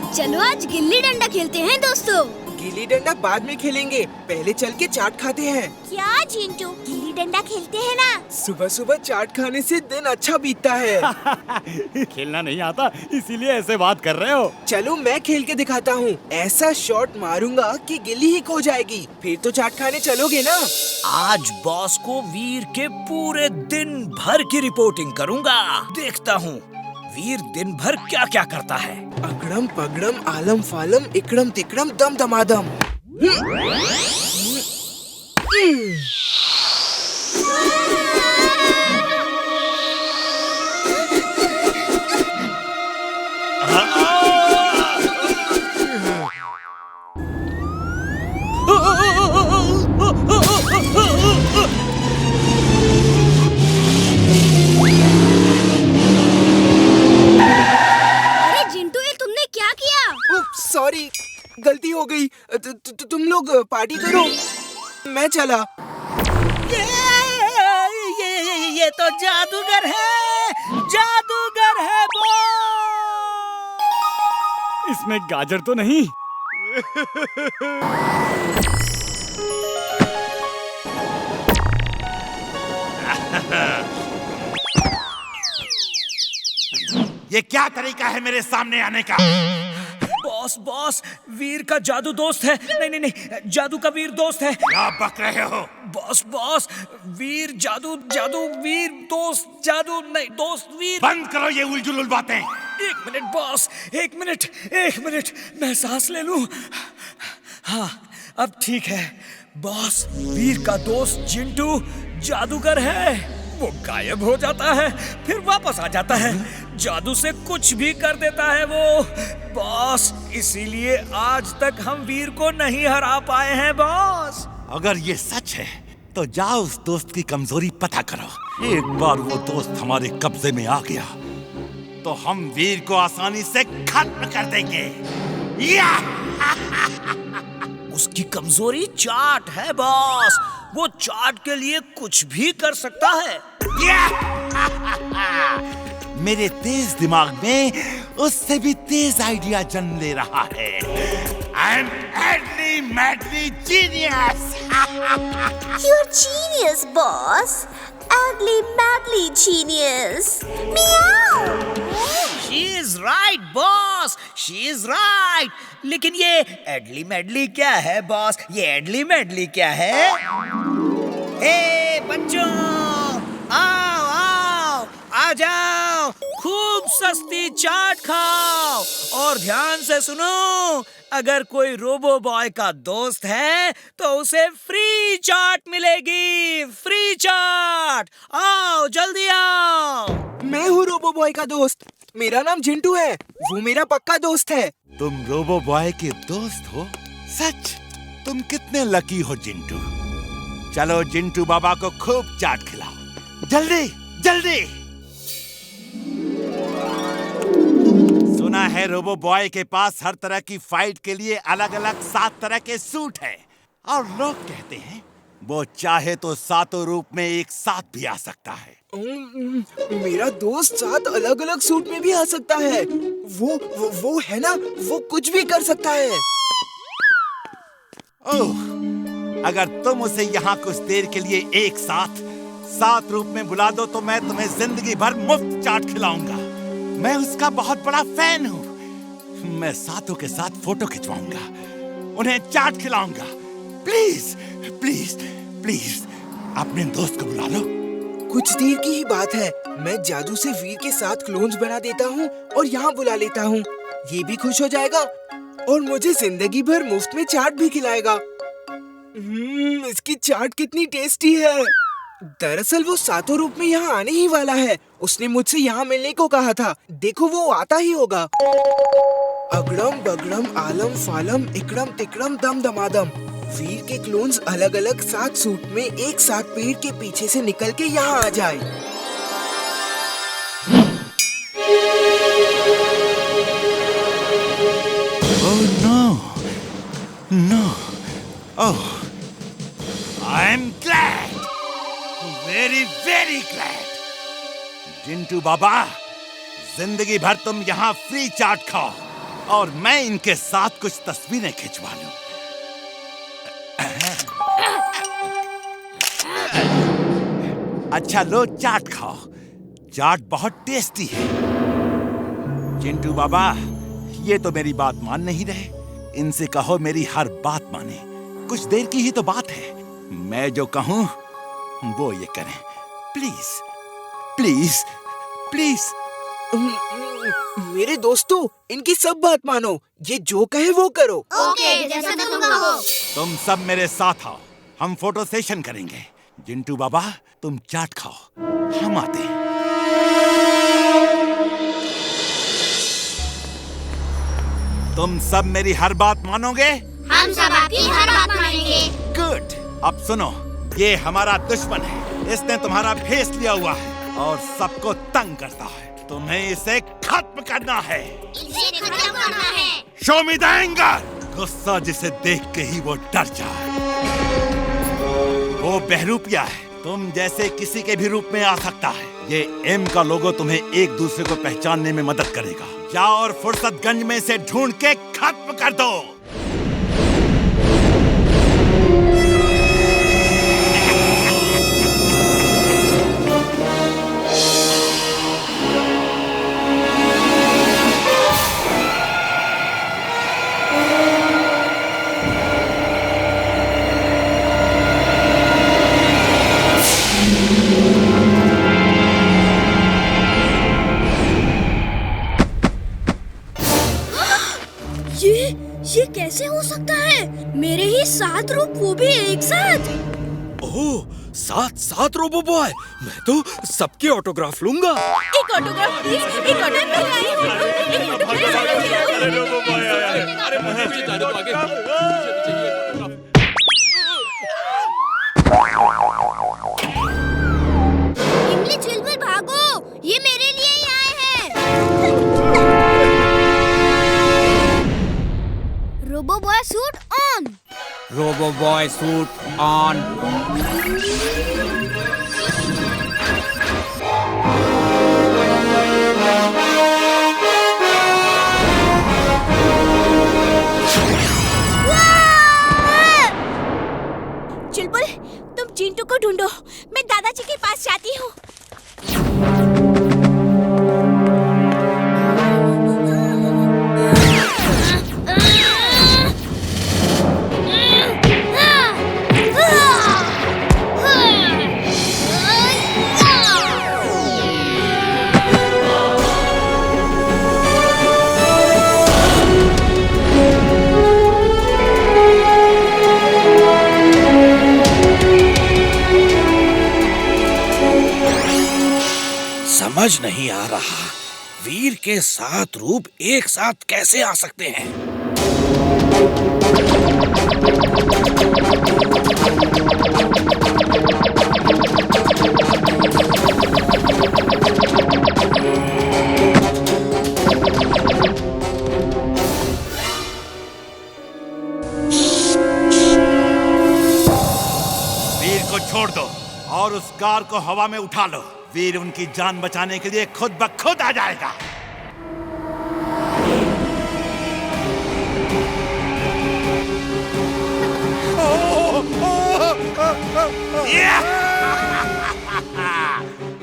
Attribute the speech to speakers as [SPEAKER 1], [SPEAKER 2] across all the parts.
[SPEAKER 1] चलो आज गिल्ली डंडा खेलते हैं दोस्तों।
[SPEAKER 2] गिल्ली डंडा बाद में खेलेंगे, पहले चल के चाट खाते हैं।
[SPEAKER 3] क्या चिंटू, गिल्ली डंडा खेलते हैं ना?
[SPEAKER 2] सुबह सुबह चाट खाने से दिन अच्छा बीतता है।
[SPEAKER 4] खेलना नहीं आता इसीलिए ऐसे बात कर रहे हो।
[SPEAKER 2] चलो मैं खेल के दिखाता हूँ। ऐसा शॉट मारूंगा कि गिल्ली ही खो जाएगी। फिर तो चाट खाने चलोगे ना?
[SPEAKER 5] आज बॉस को वीर के पूरे दिन भर की रिपोर्टिंग करूंगा। देखता हूँ वीर दिन भर क्या क्या करता है।
[SPEAKER 2] अकड़म पगड़म आलम फालम इकड़म तिकड़म दम दमादम। सॉरी, गलती हो गई। तुम लोग पार्टी करो, मैं चला।
[SPEAKER 5] ये तो जादूगर है, जादूगर है बॉस।
[SPEAKER 4] इसमें गाजर तो नहीं?
[SPEAKER 6] ये क्या तरीका है मेरे सामने आने का?
[SPEAKER 5] बॉस बॉस, वीर का जादू दोस्त है। नहीं, जादू का वीर दोस्त है।
[SPEAKER 6] क्या बक रहे हो?
[SPEAKER 5] बॉस बॉस, वीर जादू जादू वीर दोस्त जादू नहीं दोस्त वीर।
[SPEAKER 6] बंद करो ये उलझुल बातें।
[SPEAKER 5] एक मिनट बॉस, एक मिनट मैं सांस ले लूं। हाँ अब ठीक है। बॉस, वीर का दोस्त चिंटू जादूगर है। वो गायब हो जाता है फिर वापस आ जाता है, जादू से कुछ भी कर देता है वो। बॉस, इसीलिए आज तक हम वीर को नहीं हरा पाए हैं बॉस।
[SPEAKER 6] अगर ये सच है तो जाओ उस दोस्त की कमजोरी पता करो। एक बार वो दोस्त हमारे कब्जे में आ गया तो हम वीर को आसानी से खत्म कर देंगे। या!
[SPEAKER 5] उसकी कमजोरी चाट है बॉस। वो चाट के लिए कुछ भी कर सकता है।
[SPEAKER 6] मेरे तेज दिमाग में उससे भी तेज आइडिया जन्म ले रहा है। I am madly, madly genius.
[SPEAKER 3] You're genius, boss. Ugly, madly genius. Meow.
[SPEAKER 5] She is right, boss. She is right. लेकिन ये एडली मेडली क्या है बॉस? ये एडली मेडली क्या है? ए बच्चों, आओ आओ, आ जाओ, खूब सस्ती चाट खाओ और ध्यान से सुनो। अगर कोई रोबो बॉय का दोस्त है तो उसे फ्री चाट मिलेगी। फ्री चाट, आओ जल्दी आओ।
[SPEAKER 2] मैं हूँ रोबो बॉय का दोस्त। मेरा नाम चिंटू है, वो मेरा पक्का दोस्त है।
[SPEAKER 6] तुम रोबो बॉय के दोस्त हो? सच? तुम कितने लकी हो चिंटू। चलो चिंटू बाबा को खूब चाट खिलाओ, जल्दी जल्दी। सुना है रोबो बॉय के पास हर तरह की फाइट के लिए अलग अलग 7 तरह के सूट है और लोग कहते हैं वो चाहे तो 7 रूप में एक साथ भी आ सकता है।
[SPEAKER 2] मेरा दोस्त 7 अलग अलग सूट में भी आ सकता है। वो है ना, वो कुछ भी कर सकता है।
[SPEAKER 6] ओह, अगर तुम उसे यहाँ कुछ देर के लिए एक साथ 7 रूप में बुला दो तो मैं तुम्हें जिंदगी भर मुफ्त चाट खिलाऊंगा। मैं उसका बहुत बड़ा फैन हूँ। मैं सातों के साथ फोटो खिंचवाऊंगा, उन्हें चाट खिलाऊंगा। प्लीज प्लीज प्लीज अपने दोस्त को बुला लो।
[SPEAKER 2] कुछ देर की ही बात है। मैं जादू से वीर के 7 क्लोन्स बना देता हूँ और यहाँ बुला लेता हूँ। ये भी खुश हो जाएगा और मुझे जिंदगी भर मुफ्त में चाट भी खिलाएगा। इसकी चाट कितनी टेस्टी है। दरअसल वो 7 रूप में यहाँ आने ही वाला है। उसने मुझसे यहाँ मिलने को कहा था। देखो वो आता ही होगा। अगड़म बगड़म आलम फालम इकड़म तिकड़म दम दमादम। वीर के क्लोन्स अलग अलग 7 सूट में एक साथ पेड़ के पीछे से निकल के यहाँ आ जाए।
[SPEAKER 6] Oh no, no, oh, I'm glad, very very glad. Chintu बाबा, जिंदगी भर तुम यहाँ फ्री चाट खाओ। और मैं इनके साथ कुछ तस्वीरें खिंचवा लूं। अच्छा लो, चाट खाओ। चाट बहुत टेस्टी है। चिंटू बाबा, ये तो मेरी बात मान नहीं रहे। इनसे कहो मेरी हर बात माने। कुछ देर की ही तो बात है। मैं जो कहूं वो ये करें। Please please please.
[SPEAKER 2] मेरे दोस्तों, इनकी सब बात मानो। ये जो कहे वो करो।
[SPEAKER 1] ओके, जैसा तुम कहो।
[SPEAKER 6] तुम सब मेरे साथ आओ, हम फोटो सेशन करेंगे। जिंटू बाबा, तुम चाट खाओ, हम आते हैं। तुम सब मेरी हर बात मानोगे?
[SPEAKER 1] हम सब आपकी हर बात मानेंगे।
[SPEAKER 6] गुड। अब सुनो, ये हमारा दुश्मन है। इसने तुम्हारा भेस लिया हुआ है और सबको तंग करता है। तुम्हें इसे खत्म करना है।
[SPEAKER 1] इसे खत्म करना है।
[SPEAKER 6] Show me the anger. गुस्सा जिसे देख के ही वो डर जाए। वो बहरूपिया है, तुम जैसे किसी के भी रूप में आ सकता है। ये एम का लोगो तुम्हें एक दूसरे को पहचानने में मदद करेगा। जाओ और फुर्सतगंज में से ढूंढ के खत्म कर दो।
[SPEAKER 1] ये कैसे हो सकता है? मेरे ही 7 रूप, वो भी एक साथ।
[SPEAKER 7] ओह, 7 रोबो बॉय। मैं तो सबके ऑटोग्राफ लूंगा।
[SPEAKER 1] एक ऑटोग्राफ प्लीज, एक इमली चुलबुल भागो, ये मेरे लिए ही आए हैं। Robo boy suit on.
[SPEAKER 7] Robo boy suit on.
[SPEAKER 3] Chulbul, तुम चिंटू को ढूंढो, मैं दादाजी के पास जाती हूँ।
[SPEAKER 7] समझ नहीं आ रहा, वीर के 7 रूप एक साथ कैसे आ सकते हैं?
[SPEAKER 6] वीर को छोड़ दो और उस कार को हवा में उठा लो। वीर उनकी जान बचाने के लिए खुद ब खुद आ जाएगा।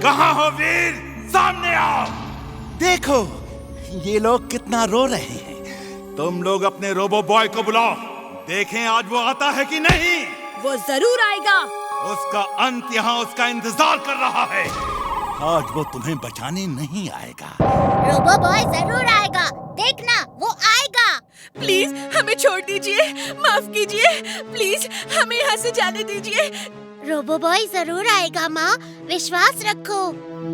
[SPEAKER 6] कहाँ हो वीर? सामने आओ। देखो, ये लोग कितना रो रहे हैं। तुम लोग अपने रोबो बॉय को बुलाओ, देखें आज वो आता है कि नहीं।
[SPEAKER 3] वो जरूर आएगा।
[SPEAKER 6] उसका अंत यहाँ उसका इंतजार कर रहा है। आज वो तुम्हें बचाने नहीं आएगा।
[SPEAKER 1] रोबो बॉय जरूर आएगा, देखना वो आएगा।
[SPEAKER 3] प्लीज हमें छोड़ दीजिए, माफ कीजिए, प्लीज हमें यहाँ से जाने दीजिए।
[SPEAKER 1] रोबो बॉय जरूर आएगा माँ, विश्वास रखो।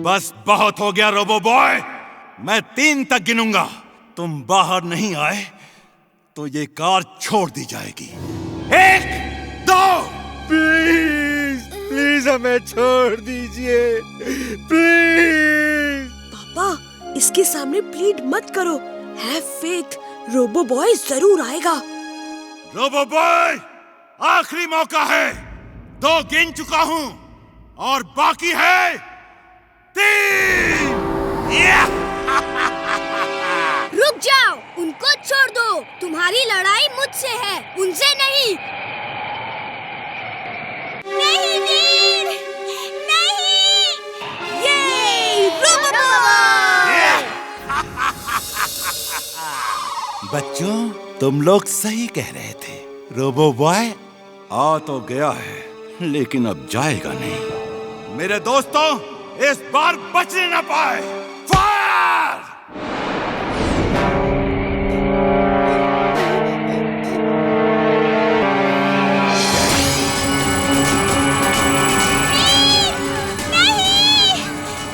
[SPEAKER 6] बस बहुत हो गया रोबो बॉय, मैं 3 तक गिनूंगा। तुम बाहर नहीं आए तो ये कार छोड़ दी जाएगी। 1, 2।
[SPEAKER 7] प्लीज हमें छोड़ दीजिए, प्लीज।
[SPEAKER 3] पापा, इसके सामने प्लीड मत करो। हैव फेथ, रोबो बॉय जरूर आएगा।
[SPEAKER 6] रोबो बॉय, आखिरी मौका है। 2 गिन चुका हूँ और बाकी है 3।
[SPEAKER 1] रुक जाओ, उनको तुम्हारी लड़ाई मुझसे है, उनसे नहीं। नहीं वीर, नहीं। ये रोबोबॉय!
[SPEAKER 6] बच्चों, तुम लोग सही कह रहे थे। रोबो बॉय आ तो गया है, लेकिन अब जाएगा नहीं। मेरे दोस्तों, इस बार बचने न पाए। फायर!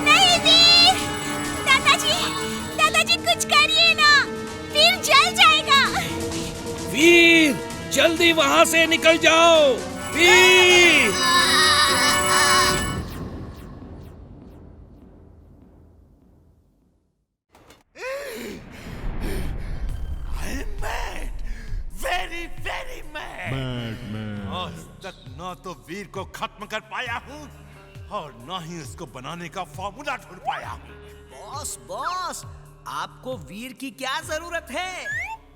[SPEAKER 1] नहीं वीर! दादाजी कुछ करिए ना, वीर जल जाएगा।
[SPEAKER 7] वीर, जल्दी वहां से निकल जाओ। वीर!
[SPEAKER 6] Very very mad. आज तक न तो वीर को खत्म कर पाया हूँ और न ही उसको बनाने का फॉर्मूला ढूंढ पाया हूँ।
[SPEAKER 5] बॉस, आपको वीर की क्या जरूरत है?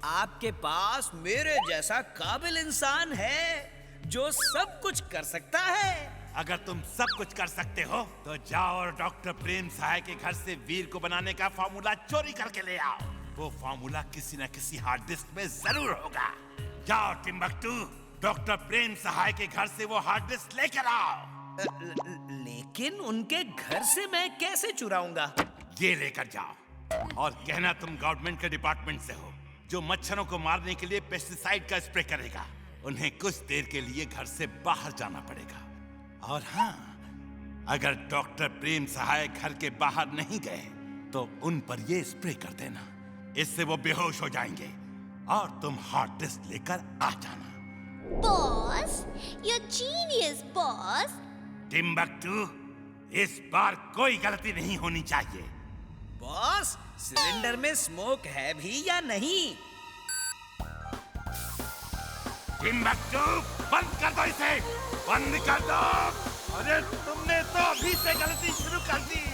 [SPEAKER 5] आपके पास मेरे जैसा काबिल इंसान है जो सब कुछ कर सकता है।
[SPEAKER 6] अगर तुम सब कुछ कर सकते हो तो जाओ और डॉक्टर प्रेम सहाय के घर से वीर को बनाने का फॉर्मूला चोरी करके ले आओ। वो फॉर्मूला किसी न किसी हार्ड डिस्क में जरूर होगा। जाओ टिम्बकटू, डॉक्टर प्रेम सहाय के घर से वो हार्ड डिस्क लेकर आओ।
[SPEAKER 5] लेकिन उनके घर से मैं कैसे चुराऊंगा?
[SPEAKER 6] ये लेकर जाओ और कहना तुम गवर्नमेंट के डिपार्टमेंट से हो जो मच्छरों को मारने के लिए पेस्टिसाइड का स्प्रे करेगा। उन्हें कुछ देर के लिए घर से बाहर जाना पड़ेगा। और हाँ, अगर डॉक्टर प्रेम सहाय घर के बाहर नहीं गए तो उन पर ये स्प्रे कर देना। इससे वो बेहोश हो जाएंगे और तुम हार्ड डिस्क लेकर आ जाना।
[SPEAKER 1] Boss, you're genius, boss.
[SPEAKER 6] Timbuktu, इस बार कोई गलती नहीं होनी चाहिए।
[SPEAKER 5] बॉस, सिलेंडर में स्मोक है भी या नहीं?
[SPEAKER 6] टिम्बकटू, बंद कर दो इसे, बंद कर दो। अरे तुमने तो अभी से गलती शुरू कर दी।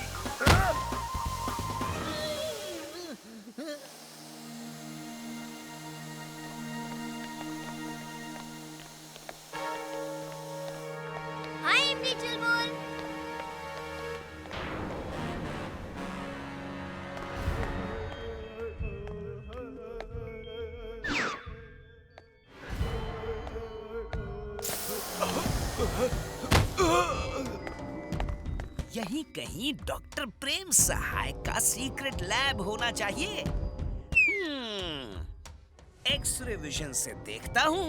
[SPEAKER 1] हाय लिटिल बॉय।
[SPEAKER 5] यहीं कहीं डॉक्टर प्रेम सहाय का सीक्रेट लैब होना चाहिए। एक्सरे विजन से देखता हूँ।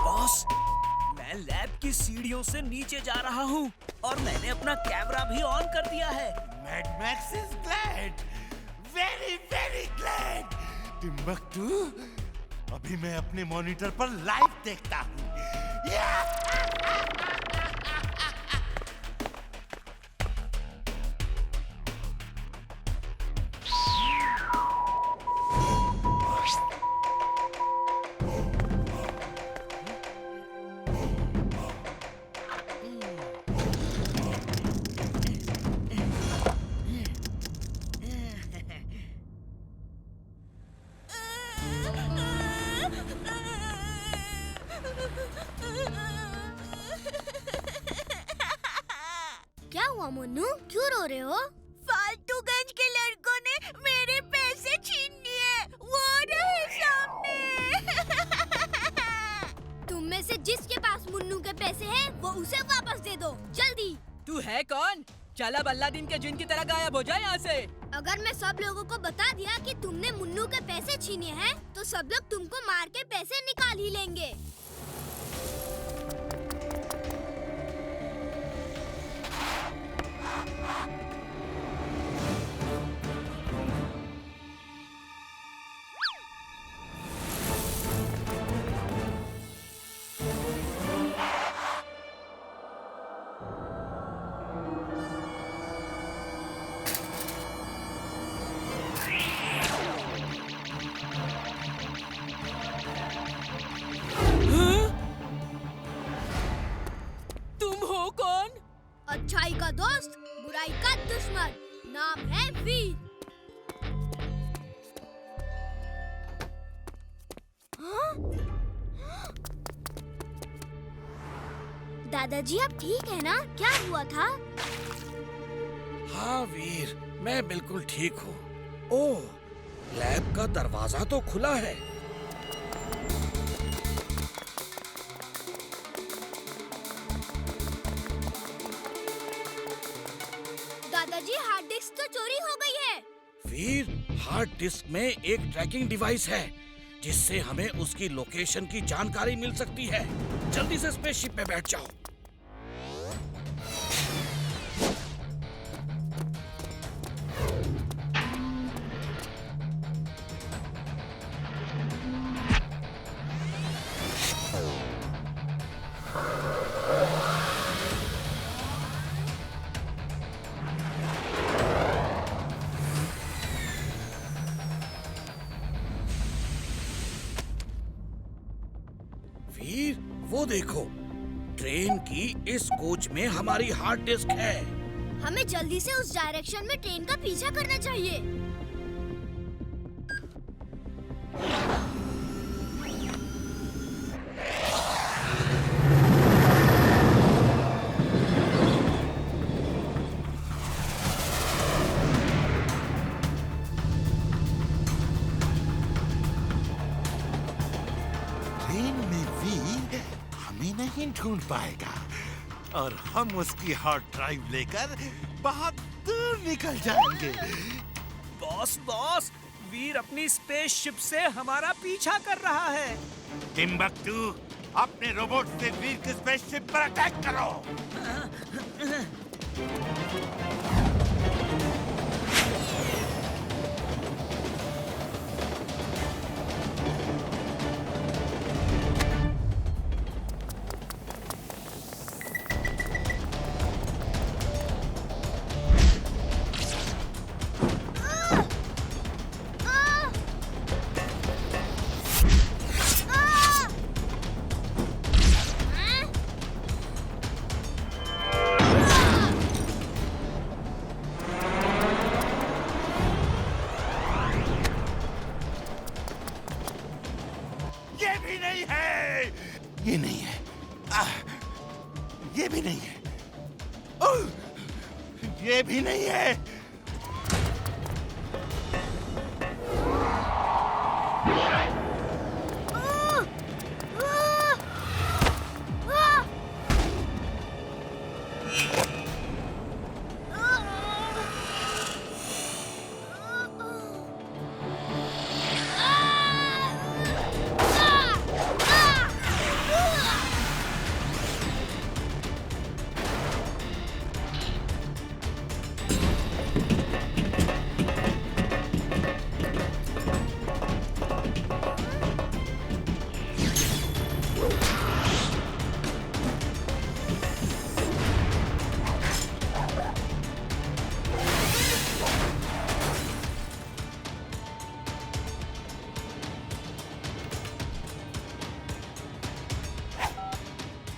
[SPEAKER 5] बॉस, मैं लैब की सीढ़ियों से नीचे जा रहा हूँ और मैंने अपना कैमरा भी ऑन कर दिया है।
[SPEAKER 6] Mad max is glad, very very glad. Timbuktu, अभी मैं अपने मॉनिटर पर लाइव देखता हूँ।
[SPEAKER 1] क्या हुआ मुन्नू, क्यों रो रहे हो? फालतूगंज के लड़कों ने मेरे पैसे छीन लिए, वो रहे सामने। तुम में से जिसके पास मुन्नू के पैसे हैं, वो उसे वापस दे दो, जल्दी।
[SPEAKER 3] तू है कौन? चला बल्ला दिन के जिन की तरह गायब हो जाए यहाँ से।
[SPEAKER 1] अगर मैं सब लोगों को बता दिया कि तुमने मुन्नू के पैसे छीने हैं, तो सब लोग तुमको मार के पैसे निकाल ही लेंगे। दादाजी आप ठीक है ना? क्या हुआ था?
[SPEAKER 7] हाँ वीर, मैं बिल्कुल ठीक हूँ। ओह, लैब का दरवाजा तो खुला है।
[SPEAKER 1] दादाजी हार्ड डिस्क तो चोरी हो गई है।
[SPEAKER 7] वीर, हार्ड डिस्क में एक ट्रैकिंग डिवाइस है जिससे हमें उसकी लोकेशन की जानकारी मिल सकती है। जल्दी से स्पेसशिप पे बैठ जाओ। वीर, वो देखो, ट्रेन की इस कोच में हमारी हार्ड डिस्क है।
[SPEAKER 1] हमें जल्दी से उस डायरेक्शन में ट्रेन का पीछा करना चाहिए।
[SPEAKER 6] ट्रेन में वीर हमें नहीं ढूंढ पाएगा और हम उसकी हार्ड ड्राइव लेकर बहुत दूर निकल जाएंगे।
[SPEAKER 5] बॉस बॉस, वीर अपनी स्पेसशिप से हमारा पीछा कर रहा है।
[SPEAKER 6] टिम्बक्टू, अपने रोबोट से वीर की स्पेसशिप पर अटैक करो। ये नहीं है, ये भी नहीं है, ये भी नहीं है।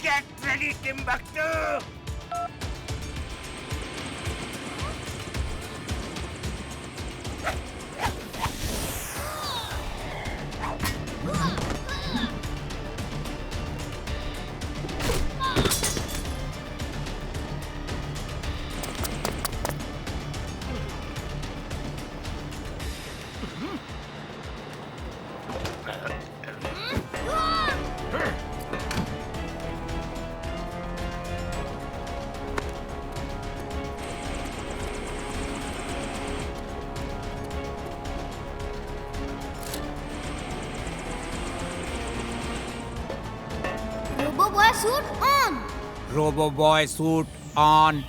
[SPEAKER 6] Get ready, Timbuktu!
[SPEAKER 1] Robo boy suit on.
[SPEAKER 8] Robo boy suit on.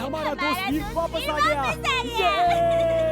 [SPEAKER 4] हमारा दोस्त वीर वापस आ
[SPEAKER 1] वापस आ
[SPEAKER 4] गया।
[SPEAKER 1] गया।
[SPEAKER 4] ये!